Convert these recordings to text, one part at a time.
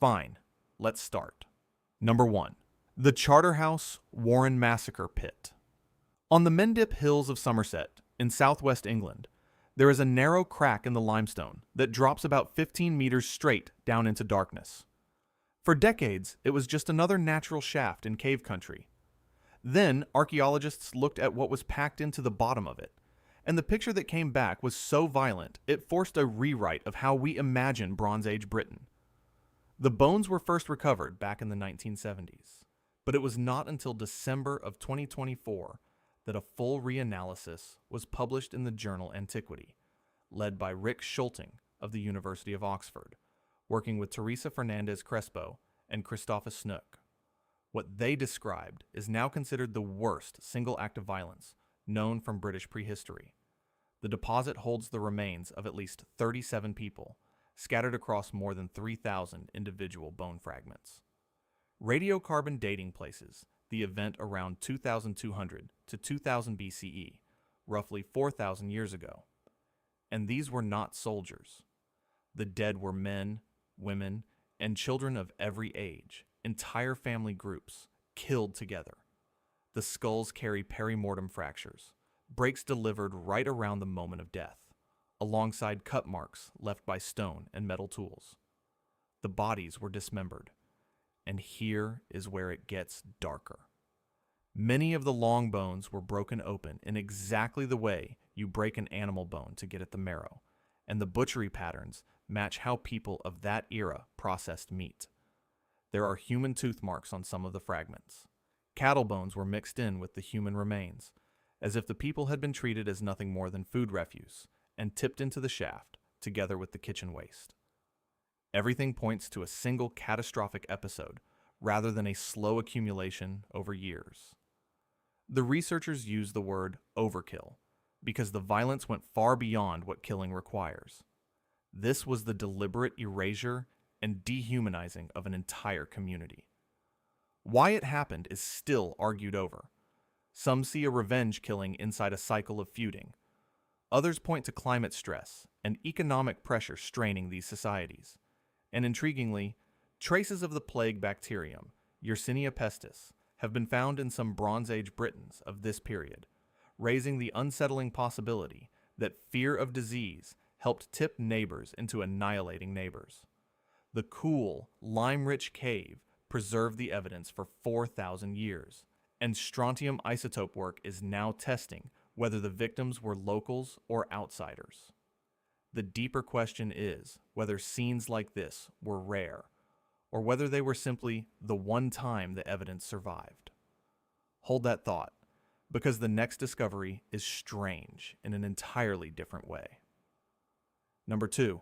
Fine, let's start. Number 1. The Charterhouse Warren Massacre Pit. On the Mendip Hills of Somerset, in southwest England, there is a narrow crack in the limestone that drops about 15 meters straight down into darkness. For decades, it was just another natural shaft in cave country. Then, archaeologists looked at what was packed into the bottom of it, and the picture that came back was so violent it forced a rewrite of how we imagine Bronze Age Britain. The bones were first recovered back in the 1970s, but it was not until December of 2024 that a full reanalysis was published in the journal Antiquity, led by Rick Schulting of the University of Oxford, working with Teresa Fernandez Crespo and Christopher Snook. What they described is now considered the worst single act of violence known from British prehistory. The deposit holds the remains of at least 37 people, scattered across more than 3,000 individual bone fragments. Radiocarbon dating places the event around 2,200 to 2000 BCE, roughly 4,000 years ago. And these were not soldiers. The dead were men, women, and children of every age, entire family groups, killed together. The skulls carry perimortem fractures, breaks delivered right around the moment of death, alongside cut marks left by stone and metal tools. The bodies were dismembered, and here is where it gets darker. Many of the long bones were broken open in exactly the way you break an animal bone to get at the marrow, and the butchery patterns match how people of that era processed meat. There are human tooth marks on some of the fragments. Cattle bones were mixed in with the human remains, as if the people had been treated as nothing more than food refuse, and tipped into the shaft, together with the kitchen waste. Everything points to a single catastrophic episode, rather than a slow accumulation over years. The researchers use the word overkill, because the violence went far beyond what killing requires. This was the deliberate erasure and dehumanizing of an entire community. Why it happened is still argued over. Some see a revenge killing inside a cycle of feuding. Others point to climate stress and economic pressure straining these societies. And intriguingly, traces of the plague bacterium, Yersinia pestis, have been found in some Bronze Age Britons of this period, raising the unsettling possibility that fear of disease helped tip neighbors into annihilating neighbors. The cool, lime-rich cave preserved the evidence for 4,000 years, and strontium isotope work is now testing whether the victims were locals or outsiders. The deeper question is whether scenes like this were rare, or whether they were simply the one time the evidence survived. Hold that thought, because the next discovery is strange in an entirely different way. Number 2.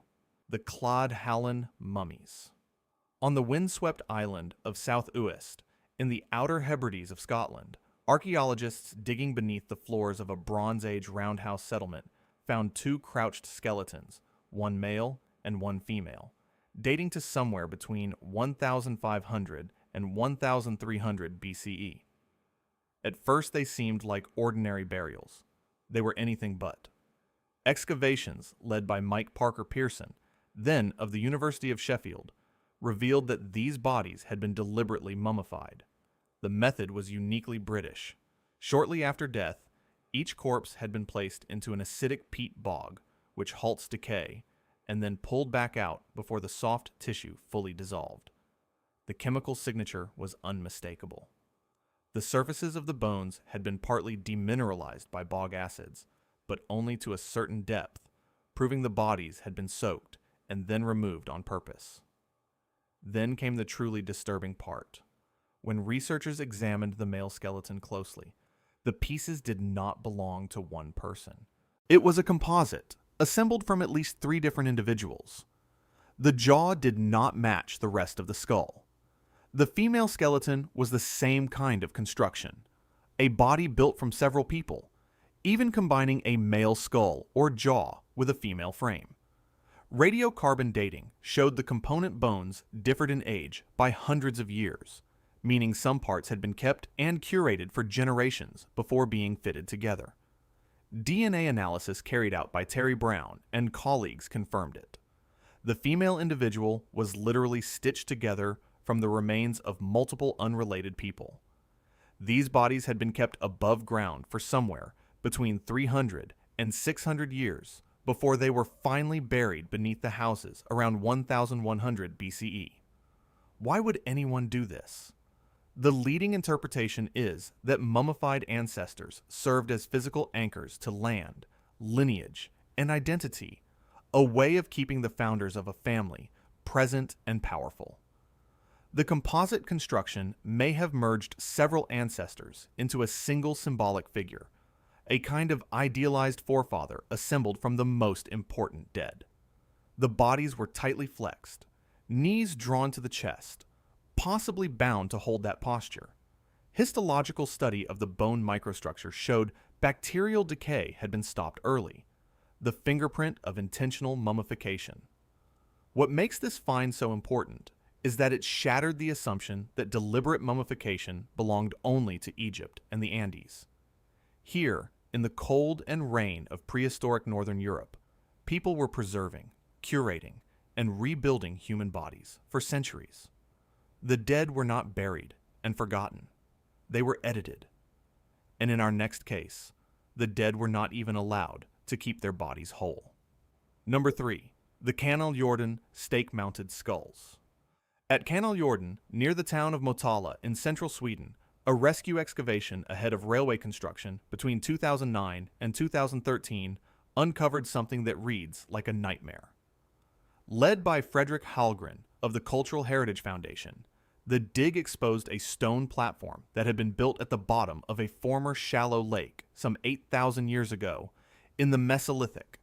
The Cladh Hallan Mummies. On the windswept island of South Uist, in the Outer Hebrides of Scotland, archaeologists digging beneath the floors of a Bronze Age roundhouse settlement found 2 crouched skeletons, one male and one female, dating to somewhere between 1,500 and 1,300 BCE. At first they seemed like ordinary burials. They were anything but. Excavations, led by Mike Parker Pearson, then of the University of Sheffield, revealed that these bodies had been deliberately mummified. The method was uniquely British. Shortly after death, each corpse had been placed into an acidic peat bog, which halts decay, and then pulled back out before the soft tissue fully dissolved. The chemical signature was unmistakable. The surfaces of the bones had been partly demineralized by bog acids, but only to a certain depth, proving the bodies had been soaked and then removed on purpose. Then came the truly disturbing part. When researchers examined the male skeleton closely, the pieces did not belong to one person. It was a composite, assembled from at least 3 different individuals. The jaw did not match the rest of the skull. The female skeleton was the same kind of construction, a body built from several people, even combining a male skull or jaw with a female frame. Radiocarbon dating showed the component bones differed in age by hundreds of years, meaning some parts had been kept and curated for generations before being fitted together. DNA analysis carried out by Terry Brown and colleagues confirmed it. The female individual was literally stitched together from the remains of multiple unrelated people. These bodies had been kept above ground for somewhere between 300 and 600 years before they were finally buried beneath the houses around 1100 BCE. Why would anyone do this? The leading interpretation is that mummified ancestors served as physical anchors to land, lineage, and identity, a way of keeping the founders of a family present and powerful. The composite construction may have merged several ancestors into a single symbolic figure, a kind of idealized forefather assembled from the most important dead. The bodies were tightly flexed, knees drawn to the chest, possibly bound to hold that posture. Histological study of the bone microstructure showed bacterial decay had been stopped early, the fingerprint of intentional mummification. What makes this find so important is that it shattered the assumption that deliberate mummification belonged only to Egypt and the Andes. Here, in the cold and rain of prehistoric northern Europe, people were preserving, curating, and rebuilding human bodies for centuries. The dead were not buried and forgotten. They were edited. And in our next case, the dead were not even allowed to keep their bodies whole. Number 3. The Cannelljorden stake-mounted skulls. At Cannelljorden, near the town of Motala in central Sweden, a rescue excavation ahead of railway construction between 2009 and 2013 uncovered something that reads like a nightmare. Led by Fredrik Hallgren of the Cultural Heritage Foundation, the dig exposed a stone platform that had been built at the bottom of a former shallow lake some 8,000 years ago in the Mesolithic.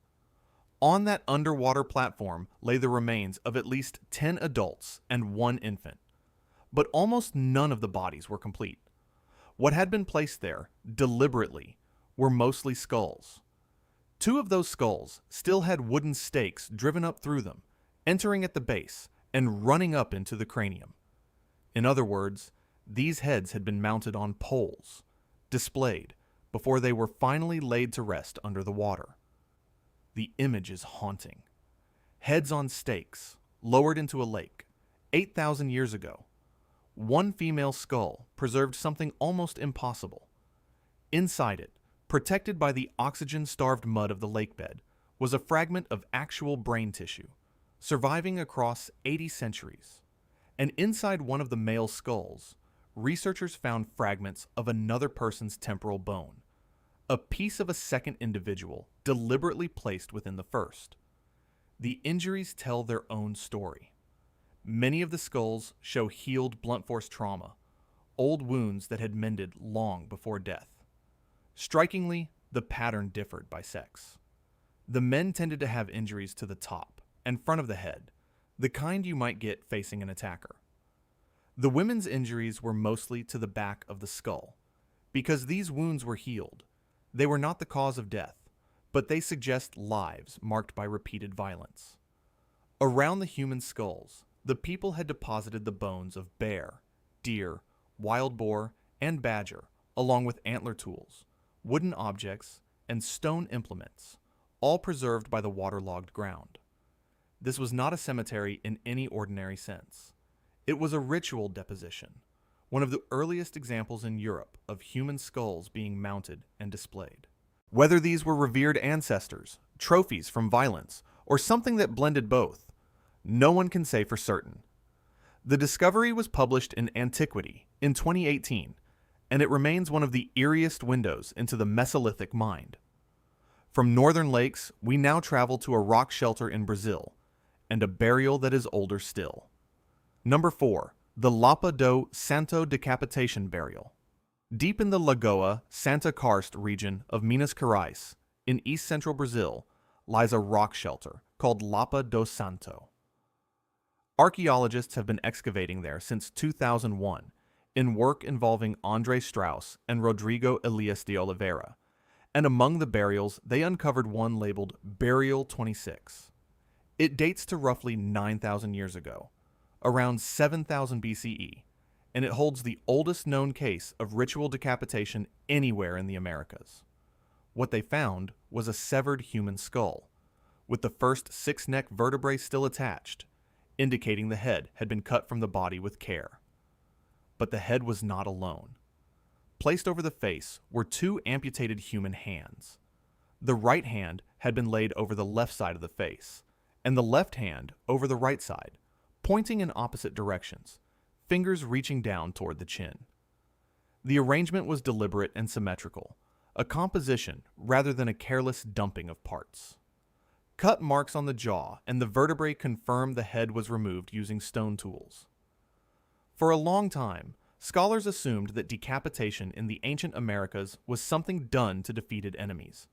On that underwater platform lay the remains of at least 10 adults and 1 infant, but almost none of the bodies were complete. What had been placed there, deliberately, were mostly skulls. 2 of those skulls still had wooden stakes driven up through them, entering at the base and running up into the cranium. In other words, these heads had been mounted on poles, displayed, before they were finally laid to rest under the water. The image is haunting. Heads on stakes, lowered into a lake, 8,000 years ago. One female skull preserved something almost impossible. Inside it, protected by the oxygen-starved mud of the lakebed, was a fragment of actual brain tissue, surviving across 80 centuries. And inside one of the male skulls, researchers found fragments of another person's temporal bone, a piece of a second individual deliberately placed within the first. The injuries tell their own story. Many of the skulls show healed blunt force trauma, old wounds that had mended long before death. Strikingly, the pattern differed by sex. The men tended to have injuries to the top and front of the head, the kind you might get facing an attacker. The women's injuries were mostly to the back of the skull. Because these wounds were healed, they were not the cause of death, but they suggest lives marked by repeated violence. Around the human skulls, the people had deposited the bones of bear, deer, wild boar, and badger, along with antler tools, wooden objects, and stone implements, all preserved by the waterlogged ground. This was not a cemetery in any ordinary sense. It was a ritual deposition, one of the earliest examples in Europe of human skulls being mounted and displayed. Whether these were revered ancestors, trophies from violence, or something that blended both, no one can say for certain. The discovery was published in Antiquity in 2018, and it remains one of the eeriest windows into the Mesolithic mind. From northern lakes, we now travel to a rock shelter in Brazil, and a burial that is older still. Number 4. The Lapa do Santo Decapitation Burial. Deep in the Lagoa Santa Karst region of Minas Gerais, in east-central Brazil, lies a rock shelter called Lapa do Santo. Archaeologists have been excavating there since 2001 in work involving André Strauss and Rodrigo Elias de Oliveira, and among the burials they uncovered one labeled Burial 26. It dates to roughly 9,000 years ago, around 7,000 BCE, and it holds the oldest known case of ritual decapitation anywhere in the Americas. What they found was a severed human skull, with the first 6 neck vertebrae still attached, indicating the head had been cut from the body with care. But the head was not alone. Placed over the face were 2 amputated human hands. The right hand had been laid over the left side of the face, and the left hand over the right side, pointing in opposite directions, fingers reaching down toward the chin. The arrangement was deliberate and symmetrical, a composition rather than a careless dumping of parts. Cut marks on the jaw and the vertebrae confirmed the head was removed using stone tools. For a long time, scholars assumed that decapitation in the ancient Americas was something done to defeated enemies,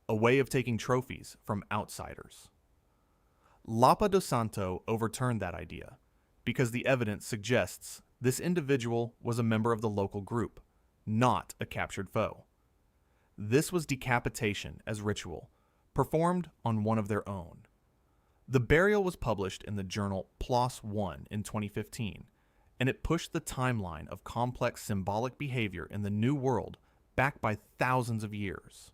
a way of taking trophies from outsiders. Lapa do Santo overturned that idea, because the evidence suggests this individual was a member of the local group, not a captured foe. This was decapitation as ritual, performed on one of their own. The burial was published in the journal PLOS I in 2015, and it pushed the timeline of complex symbolic behavior in the New World back by thousands of years.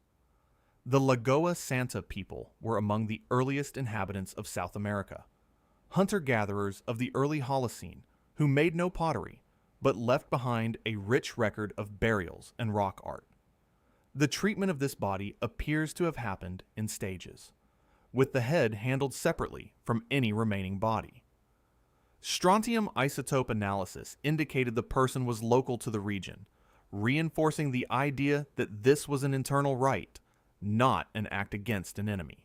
The Lagoa Santa people were among the earliest inhabitants of South America, hunter-gatherers of the early Holocene who made no pottery, but left behind a rich record of burials and rock art. The treatment of this body appears to have happened in stages, with the head handled separately from any remaining body. Strontium isotope analysis indicated the person was local to the region, reinforcing the idea that this was an internal rite, not an act against an enemy.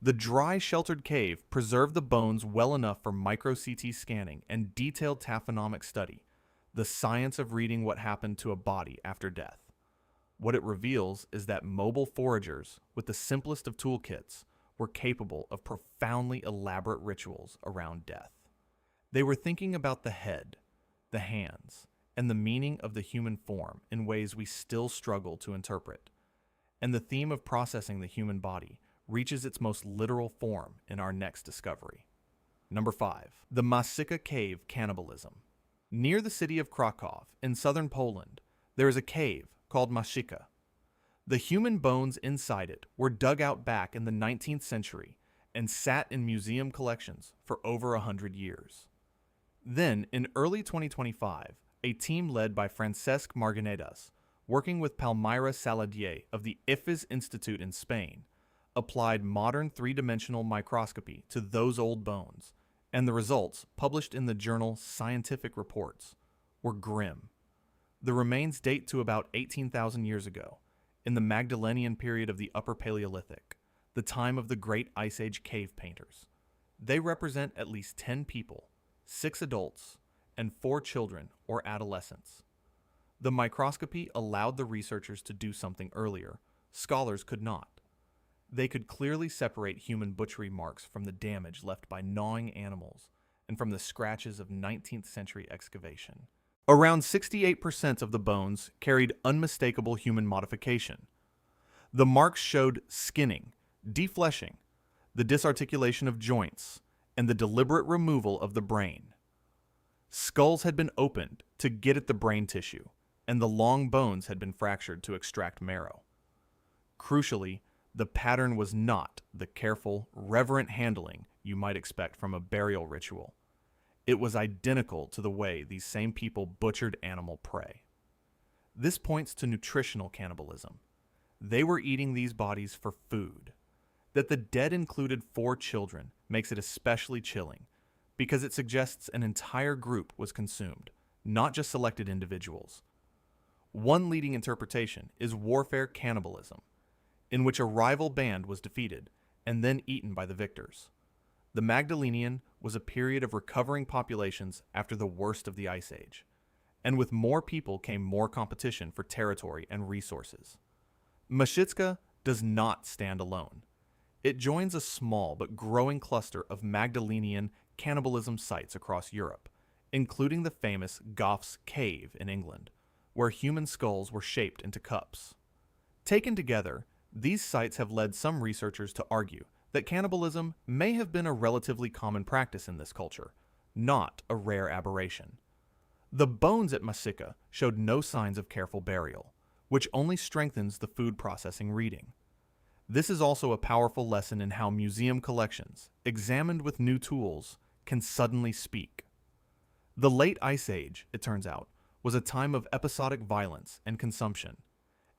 The dry, sheltered cave preserved the bones well enough for micro-CT scanning and detailed taphonomic study, the science of reading what happened to a body after death. What it reveals is that mobile foragers, with the simplest of toolkits, were capable of profoundly elaborate rituals around death. They were thinking about the head, the hands, and the meaning of the human form in ways we still struggle to interpret. And the theme of processing the human body reaches its most literal form in our next discovery. Number 5. The Maszycka cave cannibalism. Near the city of Krakow, in southern Poland, there is a cave called Maszycka. The human bones inside it were dug out back in the 19th century and sat in museum collections for over 100 years. Then, in early 2025, a team led by Francesc Marganedas, working with Palmira Saladier of the IFES Institute in Spain, applied modern 3-dimensional microscopy to those old bones, and the results, published in the journal Scientific Reports, were grim. The remains date to about 18,000 years ago, in the Magdalenian period of the Upper Paleolithic, the time of the Great Ice Age cave painters. They represent at least 10 people, 6 adults, and 4 children or adolescents. The microscopy allowed the researchers to do something earlier scholars could not. They could clearly separate human butchery marks from the damage left by gnawing animals and from the scratches of 19th century excavation. Around 68% of the bones carried unmistakable human modification. The marks showed skinning, defleshing, the disarticulation of joints, and the deliberate removal of the brain. Skulls had been opened to get at the brain tissue, and the long bones had been fractured to extract marrow. Crucially, the pattern was not the careful, reverent handling you might expect from a burial ritual. It was identical to the way these same people butchered animal prey. This points to nutritional cannibalism. They were eating these bodies for food. That the dead included 4 children makes it especially chilling, because it suggests an entire group was consumed, not just selected individuals. One leading interpretation is warfare cannibalism, in which a rival band was defeated and then eaten by the victors. The Magdalenian was a period of recovering populations after the worst of the Ice Age, and with more people came more competition for territory and resources. Maszycka does not stand alone. It joins a small but growing cluster of Magdalenian cannibalism sites across Europe, including the famous Goff's Cave in England, where human skulls were shaped into cups. Taken together, these sites have led some researchers to argue that cannibalism may have been a relatively common practice in this culture, not a rare aberration. The bones at Maszycka showed no signs of careful burial, which only strengthens the food processing reading. This is also a powerful lesson in how museum collections, examined with new tools, can suddenly speak. The Late Ice Age, it turns out, was a time of episodic violence and consumption,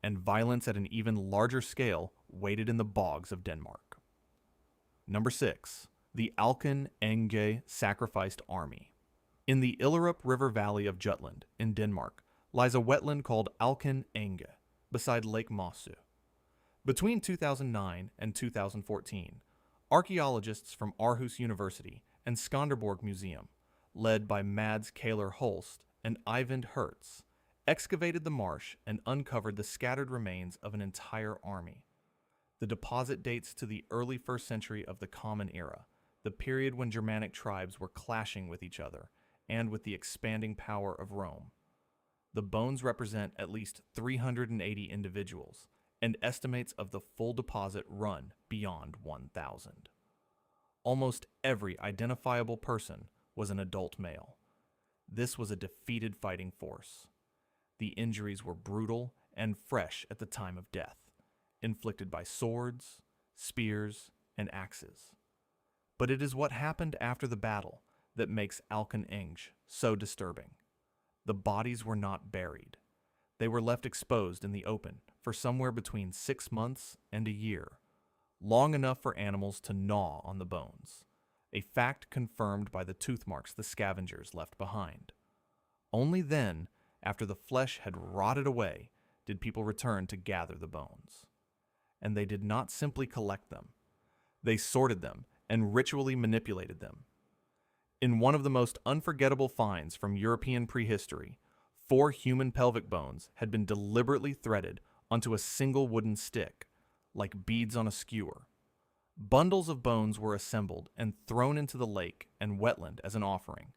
and violence at an even larger scale waited in the bogs of Denmark. Number 6. The Alken Enge Sacrificed Army. In the Illerup River Valley of Jutland, in Denmark, lies a wetland called Alken Enge, beside Lake Mossø. Between 2009 and 2014, archaeologists from Aarhus University and Skanderborg Museum, led by Mads Kaler Holst and Eivind Hertz, excavated the marsh and uncovered the scattered remains of an entire army. The deposit dates to the early 1st century of the Common Era, the period when Germanic tribes were clashing with each other and with the expanding power of Rome. The bones represent at least 380 individuals, and estimates of the full deposit run beyond 1,000. Almost every identifiable person was an adult male. This was a defeated fighting force. The injuries were brutal and fresh at the time of death, inflicted by swords, spears, and axes. But it is what happened after the battle that makes Alken Enge so disturbing. The bodies were not buried. They were left exposed in the open for somewhere between 6 months and a year, long enough for animals to gnaw on the bones, a fact confirmed by the tooth marks the scavengers left behind. Only then, after the flesh had rotted away, did people return to gather the bones. And they did not simply collect them. They sorted them and ritually manipulated them. In one of the most unforgettable finds from European prehistory, 4 human pelvic bones had been deliberately threaded onto a single wooden stick, like beads on a skewer. Bundles of bones were assembled and thrown into the lake and wetland as an offering.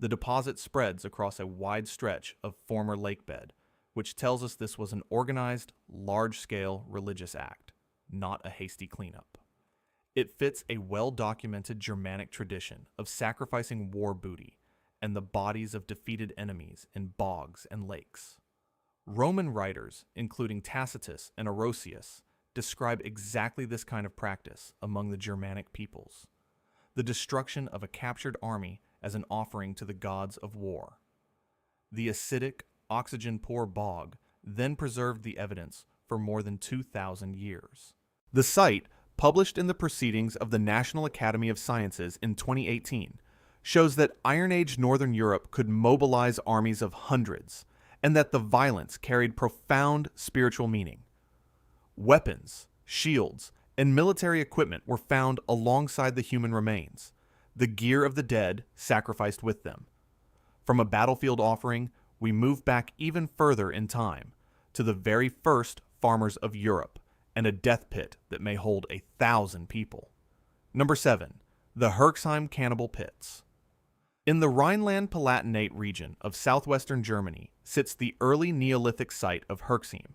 The deposit spreads across a wide stretch of former lake bed, which tells us this was an organized, large-scale religious act, not a hasty cleanup. It fits a well-documented Germanic tradition of sacrificing war booty and the bodies of defeated enemies in bogs and lakes. Roman writers, including Tacitus and Orosius, describe exactly this kind of practice among the Germanic peoples, the destruction of a captured army as an offering to the gods of war. The acidic, oxygen-poor bog then preserved the evidence for more than 2,000 years. The site, published in the Proceedings of the National Academy of Sciences in 2018, shows that Iron Age Northern Europe could mobilize armies of hundreds, and that the violence carried profound spiritual meaning. Weapons, shields, and military equipment were found alongside the human remains, the gear of the dead sacrificed with them. From a battlefield offering, we move back even further in time, to the very first farmers of Europe, and a death pit that may hold 1,000 people. Number 7. The Herxheim Cannibal Pits. In the Rhineland-Palatinate region of southwestern Germany sits the early Neolithic site of Herxheim.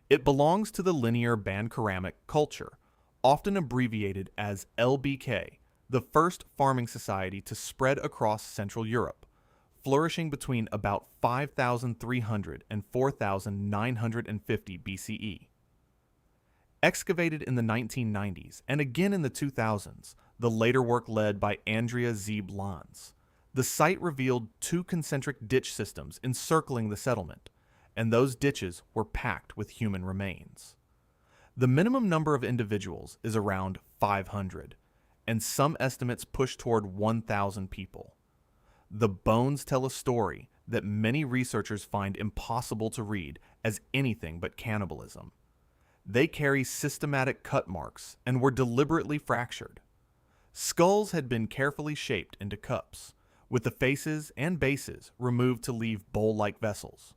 It belongs to the linear Bankeramic culture, often abbreviated as LBK, the first farming society to spread across Central Europe, flourishing between about 5,300 and 4,950 BCE. Excavated in the 1990s and again in the 2000s, the later work led by Andrea Zeeb-Lans, the site revealed 2 concentric ditch systems encircling the settlement, and those ditches were packed with human remains. The minimum number of individuals is around 500, and some estimates push toward 1,000 people. The bones tell a story that many researchers find impossible to read as anything but cannibalism. They carry systematic cut marks and were deliberately fractured. Skulls had been carefully shaped into cups, with the faces and bases removed to leave bowl-like vessels.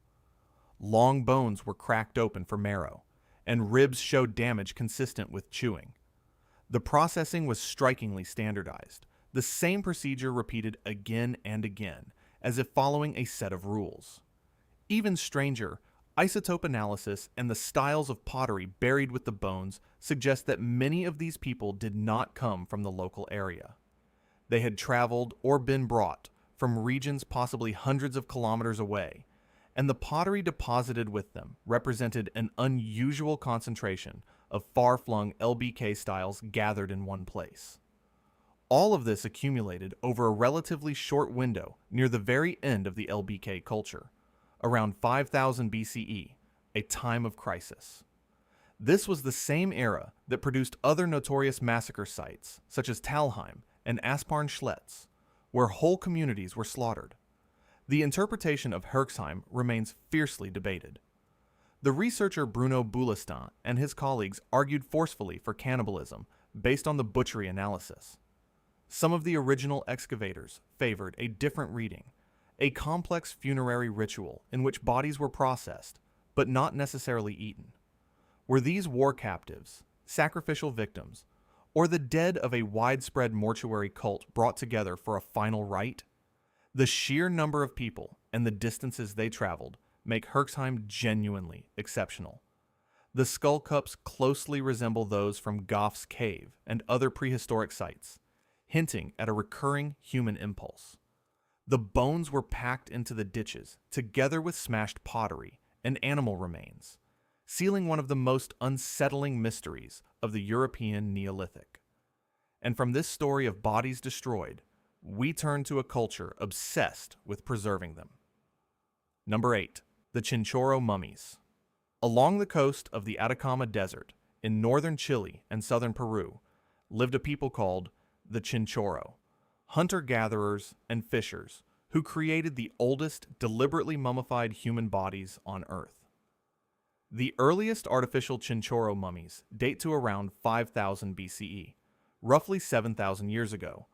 Long bones were cracked open for marrow, and ribs showed damage consistent with chewing. The processing was strikingly standardized, the same procedure repeated again and again, as if following a set of rules. Even stranger, isotope analysis and the styles of pottery buried with the bones suggest that many of these people did not come from the local area. They had traveled or been brought from regions possibly hundreds of kilometers away, and the pottery deposited with them represented an unusual concentration of far-flung LBK styles gathered in one place. All of this accumulated over a relatively short window near the very end of the LBK culture, around 5000 BCE, a time of crisis. This was the same era that produced other notorious massacre sites, such as Talheim and Asparn-Schletz, where whole communities were slaughtered. The interpretation of Herxheim remains fiercely debated. The researcher Bruno Boulestin and his colleagues argued forcefully for cannibalism based on the butchery analysis. Some of the original excavators favored a different reading, a complex funerary ritual in which bodies were processed, but not necessarily eaten. Were these war captives, sacrificial victims, or the dead of a widespread mortuary cult brought together for a final rite? The sheer number of people and the distances they traveled make Herxheim genuinely exceptional. The skull cups closely resemble those from Goff's Cave and other prehistoric sites, hinting at a recurring human impulse. The bones were packed into the ditches, together with smashed pottery and animal remains, sealing one of the most unsettling mysteries of the European Neolithic. And from this story of bodies destroyed, we turn to a culture obsessed with preserving them. Number 8. The Chinchorro Mummies. Along the coast of the Atacama Desert, in northern Chile and southern Peru, lived a people called the Chinchorro, hunter-gatherers and fishers who created the oldest deliberately mummified human bodies on Earth. The earliest artificial Chinchorro mummies date to around 5000 BCE, roughly 7,000 years ago,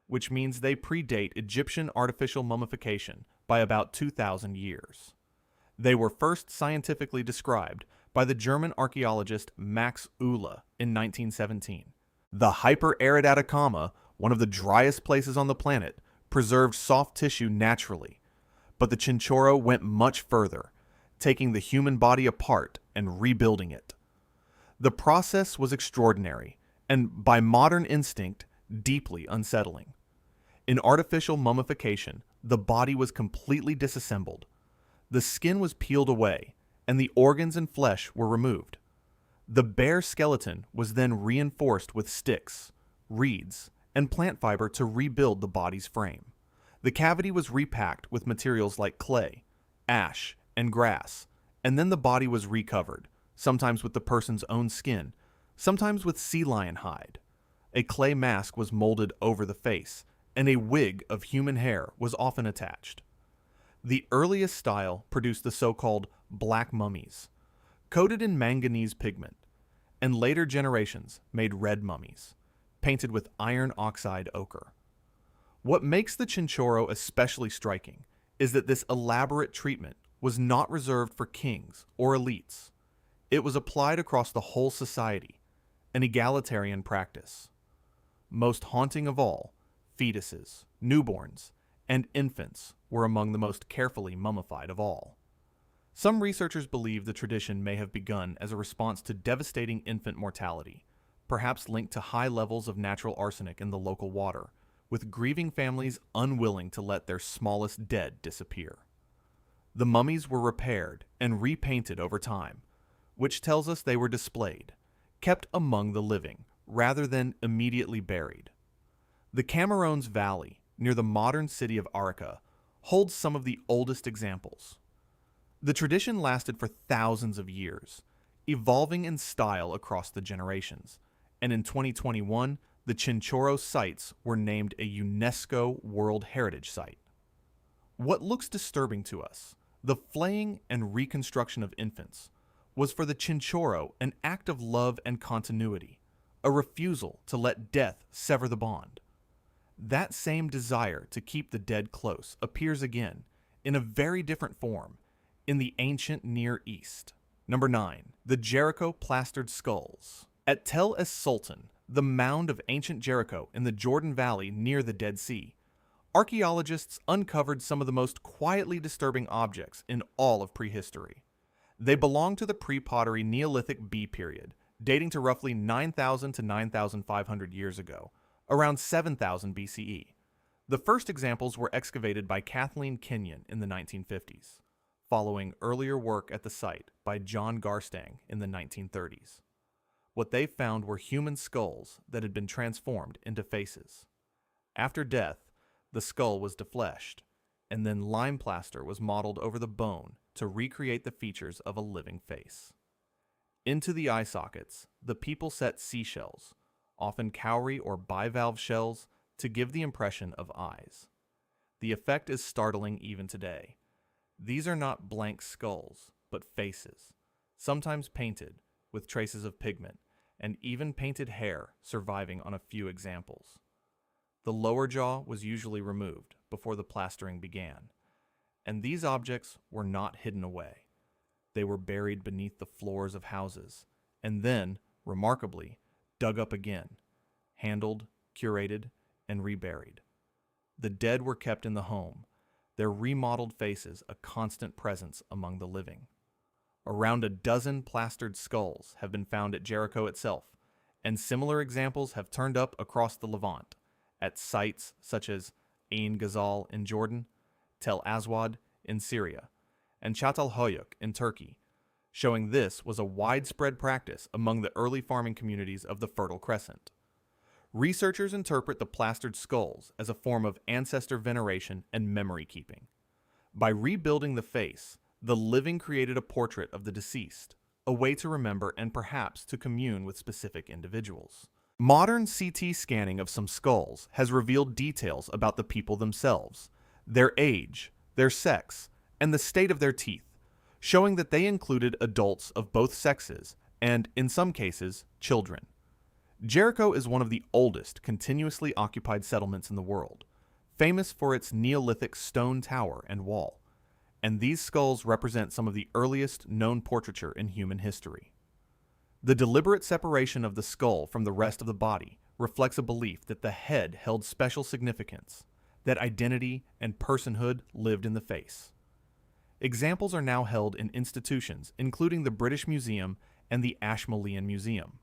which means they predate Egyptian artificial mummification by about 2,000 years. They were first scientifically described by the German archaeologist Max Uhle in 1917. The hyper-arid Atacama, one of the driest places on the planet, preserved soft tissue naturally, but the Chinchorro went much further, taking the human body apart and rebuilding it. The process was extraordinary, and by modern instinct, deeply unsettling. In artificial mummification, the body was completely disassembled. The skin was peeled away, and the organs and flesh were removed. The bare skeleton was then reinforced with sticks, reeds, and plant fiber to rebuild the body's frame. The cavity was repacked with materials like clay, ash, and grass, and then the body was recovered, sometimes with the person's own skin, sometimes with sea lion hide. A clay mask was molded over the face, and a wig of human hair was often attached. The earliest style produced the so-called black mummies, coated in manganese pigment, and later generations made red mummies, painted with iron oxide ochre. What makes the Chinchorro especially striking is that this elaborate treatment was not reserved for kings or elites. It was applied across the whole society, an egalitarian practice. Most haunting of all, fetuses, newborns, and infants were among the most carefully mummified of all. Some researchers believe the tradition may have begun as a response to devastating infant mortality, perhaps linked to high levels of natural arsenic in the local water, with grieving families unwilling to let their smallest dead disappear. The mummies were repaired and repainted over time, which tells us they were displayed, kept among the living, rather than immediately buried. The Camarones Valley, near the modern city of Arica, holds some of the oldest examples. The tradition lasted for thousands of years, evolving in style across the generations, and in 2021, the Chinchorro sites were named a UNESCO World Heritage Site. What looks disturbing to us, the flaying and reconstruction of infants, was for the Chinchorro an act of love and continuity, a refusal to let death sever the bond. That same desire to keep the dead close appears again, in a very different form, in the ancient Near East. Number 9. The Jericho Plastered Skulls. At Tel es Sultan, the mound of ancient Jericho in the Jordan Valley near the Dead Sea, archaeologists uncovered some of the most quietly disturbing objects in all of prehistory. They belong to the pre-pottery Neolithic B period, dating to roughly 9,000 to 9,500 years ago, around 7,000 BCE. The first examples were excavated by Kathleen Kenyon in the 1950s, following earlier work at the site by John Garstang in the 1930s. What they found were human skulls that had been transformed into faces. After death, the skull was defleshed, and then lime plaster was modeled over the bone to recreate the features of a living face. Into the eye sockets, the people set seashells, often cowrie or bivalve shells, to give the impression of eyes. The effect is startling even today. These are not blank skulls, but faces, sometimes painted with traces of pigment, and even painted hair surviving on a few examples. The lower jaw was usually removed before the plastering began, and these objects were not hidden away. They were buried beneath the floors of houses, and then, remarkably, dug up again, handled, curated, and reburied. The dead were kept in the home, their remodeled faces a constant presence among the living. Around a dozen plastered skulls have been found at Jericho itself, and similar examples have turned up across the Levant, at sites such as Ain Ghazal in Jordan, Tel Aswad in Syria, and Çatalhöyük in Turkey, showing this was a widespread practice among the early farming communities of the Fertile Crescent. Researchers interpret the plastered skulls as a form of ancestor veneration and memory keeping. By rebuilding the face, the living created a portrait of the deceased, a way to remember and perhaps to commune with specific individuals. Modern CT scanning of some skulls has revealed details about the people themselves, their age, their sex, and the state of their teeth, showing that they included adults of both sexes and, in some cases, children. Jericho is one of the oldest continuously occupied settlements in the world, famous for its Neolithic stone tower and wall, and these skulls represent some of the earliest known portraiture in human history. The deliberate separation of the skull from the rest of the body reflects a belief that the head held special significance, that identity and personhood lived in the face. Examples are now held in institutions including the British Museum and the Ashmolean Museum.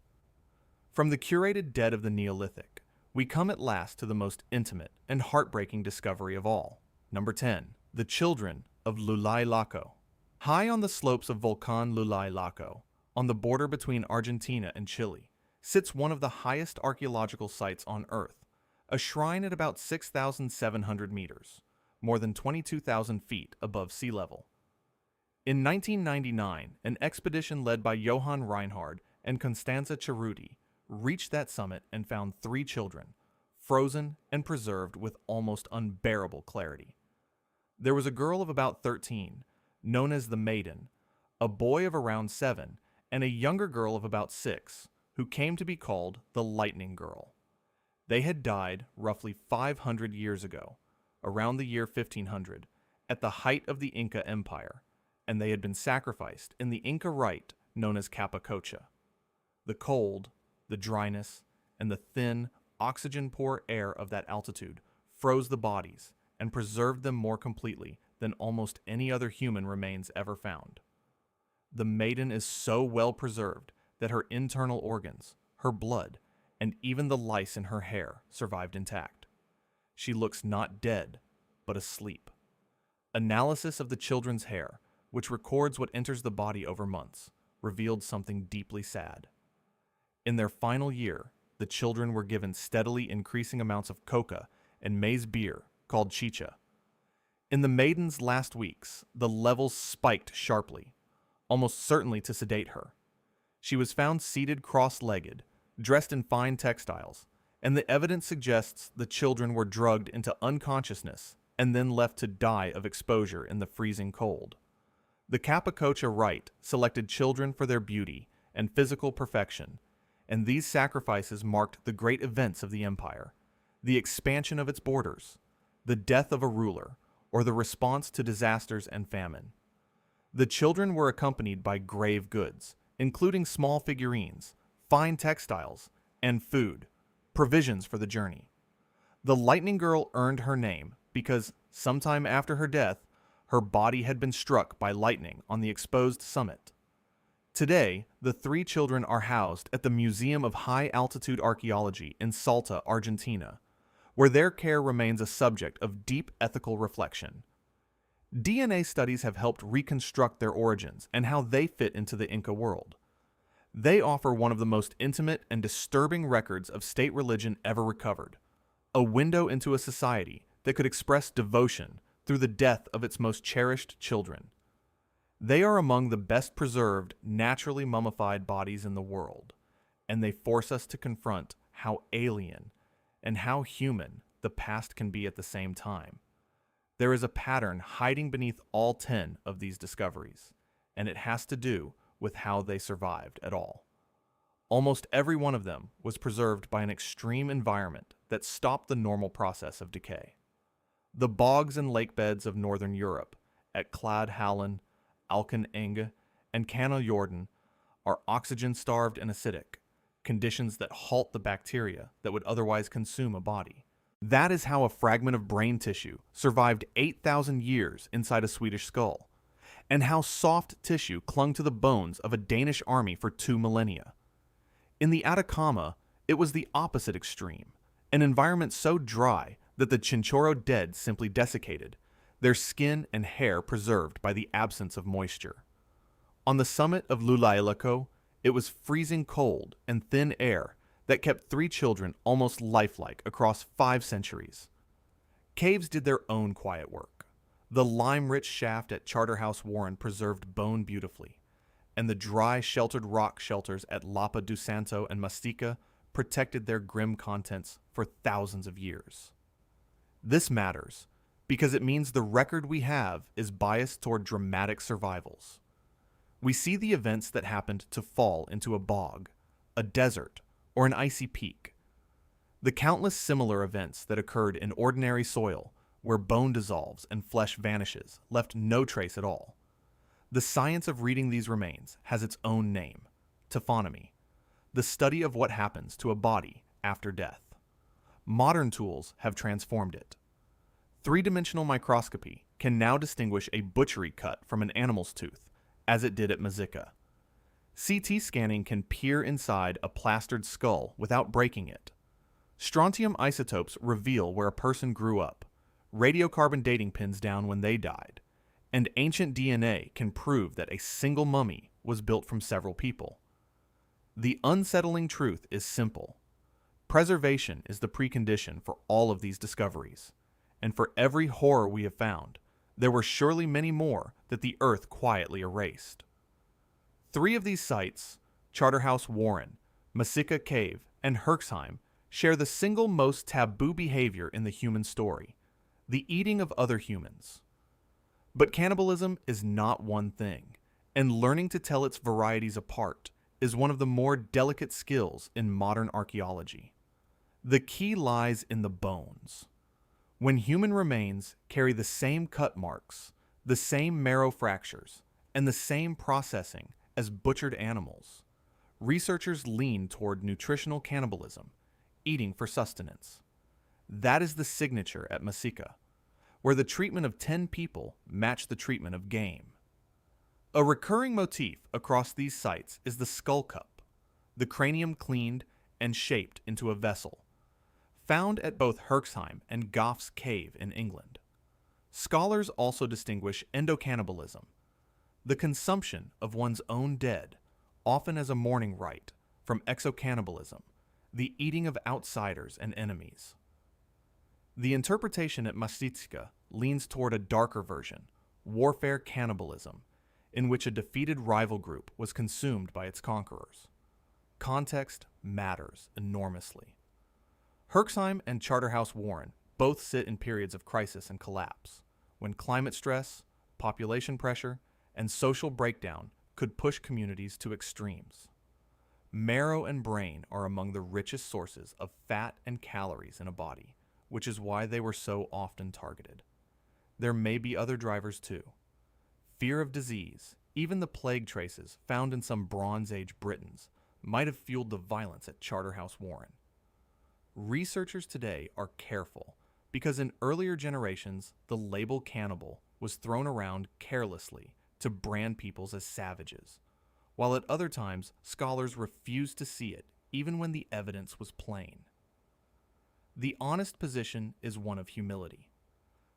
From the curated dead of the Neolithic, we come at last to the most intimate and heartbreaking discovery of all. Number 10. The Children of Llullaillaco. High on the slopes of volcano Llullaillaco, on the border between Argentina and Chile, sits one of the highest archaeological sites on Earth, a shrine at about 6,700 meters, more than 22,000 feet above sea level. In 1999, an expedition led by Johann Reinhard and Constanza Cerruti reached that summit and found 3 children, frozen and preserved with almost unbearable clarity. There was a girl of about 13, known as the Maiden, a boy of around 7, and a younger girl of about 6, who came to be called the Lightning Girl. They had died roughly 500 years ago, around the year 1500, at the height of the Inca Empire, and they had been sacrificed in the Inca rite known as Capacocha. The cold, the dryness, and the thin, oxygen-poor air of that altitude froze the bodies and preserved them more completely than almost any other human remains ever found. The maiden is so well preserved that her internal organs, her blood, and even the lice in her hair survived intact. She looks not dead, but asleep. Analysis of the children's hair, which records what enters the body over months, revealed something deeply sad. In their final year, the children were given steadily increasing amounts of coca and maize beer called chicha. In the maiden's last weeks, the levels spiked sharply, almost certainly to sedate her. She was found seated cross-legged, dressed in fine textiles, and the evidence suggests the children were drugged into unconsciousness and then left to die of exposure in the freezing cold. The Capacocha rite selected children for their beauty and physical perfection, and these sacrifices marked the great events of the empire, the expansion of its borders, the death of a ruler, or the response to disasters and famine. The children were accompanied by grave goods, including small figurines, fine textiles, and food, provisions for the journey. The Lightning Girl earned her name because, sometime after her death, her body had been struck by lightning on the exposed summit. Today, the 3 children are housed at the Museum of High Altitude Archaeology in Salta, Argentina, where their care remains a subject of deep ethical reflection. DNA studies have helped reconstruct their origins and how they fit into the Inca world. They offer one of the most intimate and disturbing records of state religion ever recovered, a window into a society that could express devotion through the death of its most cherished children. They are among the best preserved, naturally mummified bodies in the world, and they force us to confront how alien and how human the past can be at the same time. There is a pattern hiding beneath all 10 of these discoveries, and it has to do with how they survived at all. Almost every one of them was preserved by an extreme environment that stopped the normal process of decay. The bogs and lake beds of northern Europe, at Cladh, Hallan, Alken, Enge, and Cannajorden, are oxygen-starved and acidic, conditions that halt the bacteria that would otherwise consume a body. That is how a fragment of brain tissue survived 8,000 years inside a Swedish skull, and how soft tissue clung to the bones of a Danish army for 2 millennia. In the Atacama, it was the opposite extreme, an environment so dry that the Chinchorro dead simply desiccated, their skin and hair preserved by the absence of moisture. On the summit of Llullaillaco, it was freezing cold and thin air that kept 3 children almost lifelike across 5 centuries. Caves did their own quiet work. The lime-rich shaft at Charterhouse Warren preserved bone beautifully, and the dry, sheltered rock shelters at Lapa do Santo and Maszycka protected their grim contents for thousands of years. This matters because it means the record we have is biased toward dramatic survivals. We see the events that happened to fall into a bog, a desert, or an icy peak. The countless similar events that occurred in ordinary soil, where bone dissolves and flesh vanishes, left no trace at all. The science of reading these remains has its own name, taphonomy, the study of what happens to a body after death. Modern tools have transformed it. 3-dimensional microscopy can now distinguish a butchery cut from an animal's tooth, as it did at Maszycka. CT scanning can peer inside a plastered skull without breaking it. Strontium isotopes reveal where a person grew up, radiocarbon dating pins down when they died, and ancient DNA can prove that a single mummy was built from several people. The unsettling truth is simple. Preservation is the precondition for all of these discoveries, and for every horror we have found, there were surely many more that the earth quietly erased. 3 of these sites, Charterhouse Warren, Maszycka Cave, and Herxheim, share the single most taboo behavior in the human story, the eating of other humans. But cannibalism is not one thing, and learning to tell its varieties apart is one of the more delicate skills in modern archaeology. The key lies in the bones. When human remains carry the same cut marks, the same marrow fractures, and the same processing as butchered animals, researchers lean toward nutritional cannibalism, eating for sustenance. That is the signature at Maszycka, where the treatment of 10 people matched the treatment of game. A recurring motif across these sites is the skull cup, the cranium cleaned and shaped into a vessel, found at both Herxheim and Goff's Cave in England. Scholars also distinguish endocannibalism, the consumption of one's own dead, often as a mourning rite, from exocannibalism, the eating of outsiders and enemies. The interpretation at Maszycka leans toward a darker version, warfare cannibalism, in which a defeated rival group was consumed by its conquerors. Context matters enormously. Herxheim and Charterhouse Warren both sit in periods of crisis and collapse, when climate stress, population pressure, and social breakdown could push communities to extremes. Marrow and brain are among the richest sources of fat and calories in a body, which is why they were so often targeted. There may be other drivers too. Fear of disease, even the plague traces found in some Bronze Age Britons, might have fueled the violence at Charterhouse Warren. Researchers today are careful because in earlier generations, the label cannibal was thrown around carelessly to brand peoples as savages, while at other times scholars refused to see it even when the evidence was plain. The honest position is one of humility.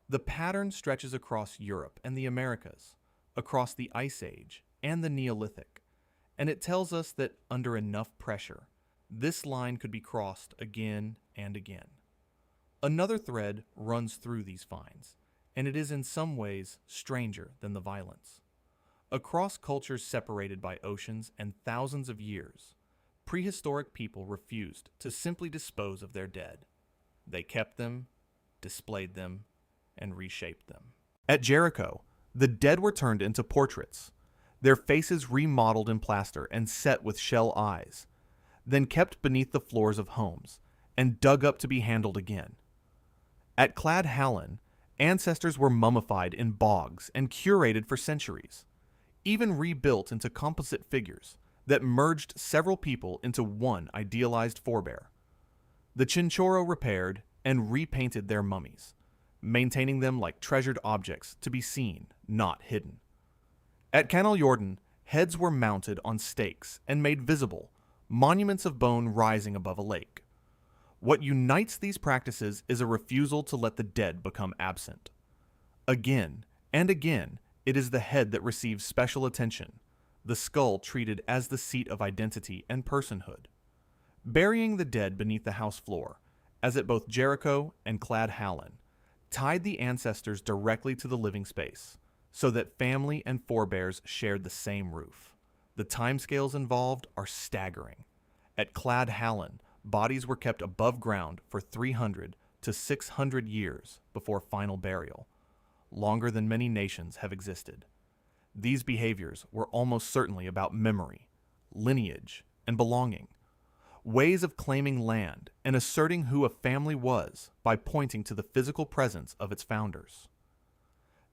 The pattern stretches across Europe and the Americas, across the Ice Age and the Neolithic, and it tells us that under enough pressure, this line could be crossed again and again. Another thread runs through these finds, and it is in some ways stranger than the violence. Across cultures separated by oceans and thousands of years, prehistoric people refused to simply dispose of their dead. They kept them, displayed them, and reshaped them. At Jericho, the dead were turned into portraits, their faces remodeled in plaster and set with shell eyes, then kept beneath the floors of homes and dug up to be handled again. At Cladh, Hallan, ancestors were mummified in bogs and curated for centuries, even rebuilt into composite figures that merged several people into one idealized forebear. The Chinchorro repaired and repainted their mummies, maintaining them like treasured objects to be seen, not hidden. At Cannajorden, heads were mounted on stakes and made visible, monuments of bone rising above a lake. What unites these practices is a refusal to let the dead become absent. Again and again, it is the head that receives special attention, the skull treated as the seat of identity and personhood. Burying the dead beneath the house floor, as at both Jericho and Cladh, Hallan, tied the ancestors directly to the living space, so that family and forebears shared the same roof. The timescales involved are staggering. At Cladh, Hallan, bodies were kept above ground for 300 to 600 years before final burial, longer than many nations have existed. These behaviors were almost certainly about memory, lineage, and belonging, ways of claiming land and asserting who a family was by pointing to the physical presence of its founders.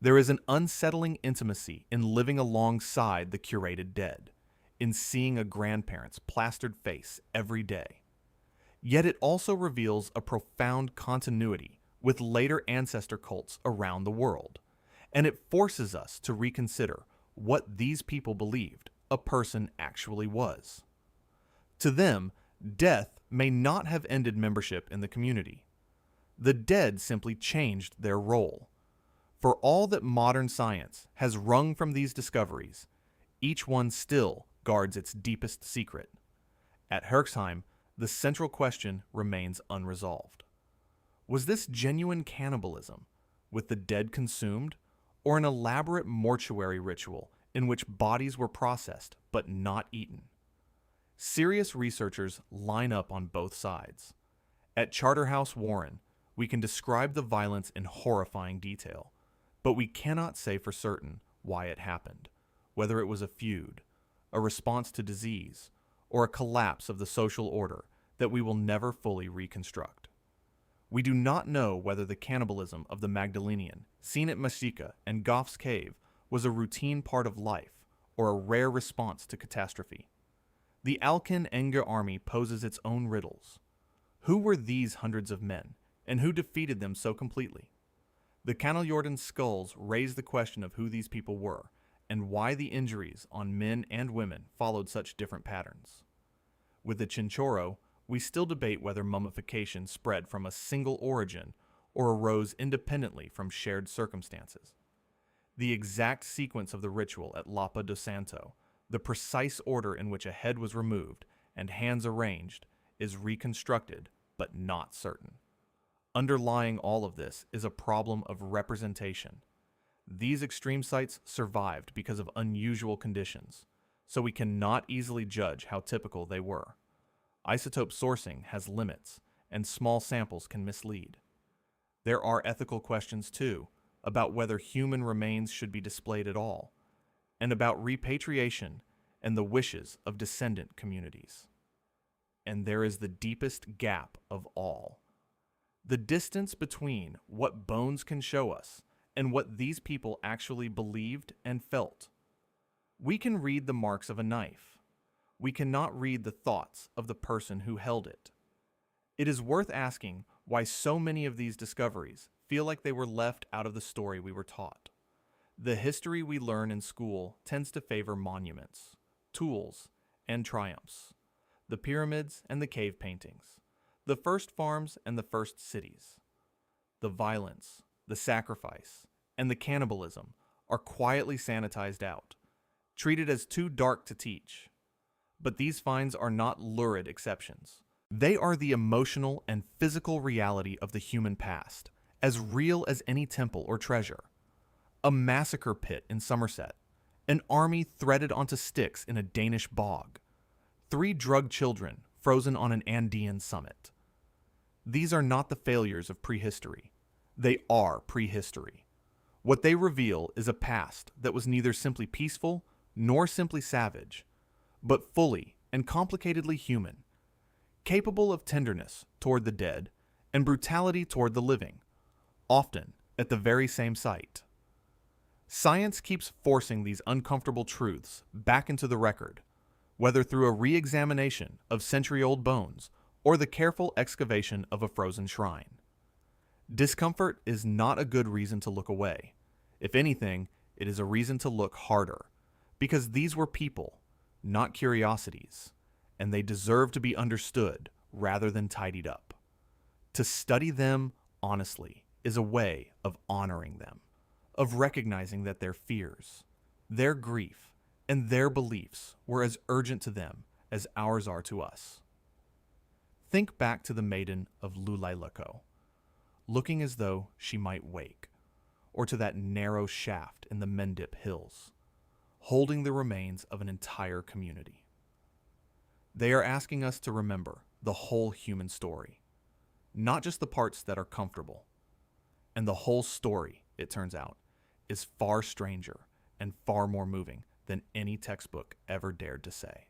There is an unsettling intimacy in living alongside the curated dead, in seeing a grandparent's plastered face every day. Yet it also reveals a profound continuity with later ancestor cults around the world, and it forces us to reconsider what these people believed a person actually was. To them, death may not have ended membership in the community. The dead simply changed their role. For all that modern science has wrung from these discoveries, each one still guards its deepest secret. At Herxheim, the central question remains unresolved. Was this genuine cannibalism, with the dead consumed, or an elaborate mortuary ritual in which bodies were processed but not eaten? Serious researchers line up on both sides. At Charterhouse, Warren, we can describe the violence in horrifying detail, but we cannot say for certain why it happened, whether it was a feud, a response to disease, or a collapse of the social order that we will never fully reconstruct. We do not know whether the cannibalism of the Magdalenian, seen at Maszycka and Goff's Cave, was a routine part of life or a rare response to catastrophe. The Alken Enge army poses its own riddles. Who were these hundreds of men, and who defeated them so completely? The Kanaljorden skulls raise the question of who these people were, and why the injuries on men and women followed such different patterns. With the Chinchorro, we still debate whether mummification spread from a single origin or arose independently from shared circumstances. The exact sequence of the ritual at Lapa do Santo, the precise order in which a head was removed and hands arranged, is reconstructed but not certain. Underlying all of this is a problem of representation. These extreme sites survived because of unusual conditions, so we cannot easily judge how typical they were. Isotope sourcing has limits, and small samples can mislead. There are ethical questions, too, about whether human remains should be displayed at all, and about repatriation and the wishes of descendant communities. And there is the deepest gap of all. The distance between what bones can show us and what these people actually believed and felt. We can read the marks of a knife. We cannot read the thoughts of the person who held it. It is worth asking why so many of these discoveries feel like they were left out of the story we were taught. The history we learn in school tends to favor monuments, tools, and triumphs, the pyramids and the cave paintings, the first farms and the first cities. The violence, the sacrifice, and the cannibalism are quietly sanitized out, treated as too dark to teach. But these finds are not lurid exceptions. They are the emotional and physical reality of the human past, as real as any temple or treasure. A massacre pit in Somerset, an army threaded onto sticks in a Danish bog, 3 drugged children frozen on an Andean summit. These are not the failures of prehistory. They are prehistory. What they reveal is a past that was neither simply peaceful nor simply savage, but fully and complicatedly human, capable of tenderness toward the dead and brutality toward the living, often at the very same site. Science keeps forcing these uncomfortable truths back into the record, whether through a re-examination of century-old bones or the careful excavation of a frozen shrine. Discomfort is not a good reason to look away. If anything, it is a reason to look harder, because these were people, not curiosities, and they deserve to be understood rather than tidied up. To study them honestly is a way of honoring them, of recognizing that their fears, their grief, and their beliefs were as urgent to them as ours are to us. Think back to the maiden of Llullaillaco, looking as though she might wake, or to that narrow shaft in the Mendip Hills, holding the remains of an entire community. They are asking us to remember the whole human story, not just the parts that are comfortable. And the whole story, it turns out, is far stranger and far more moving than any textbook ever dared to say.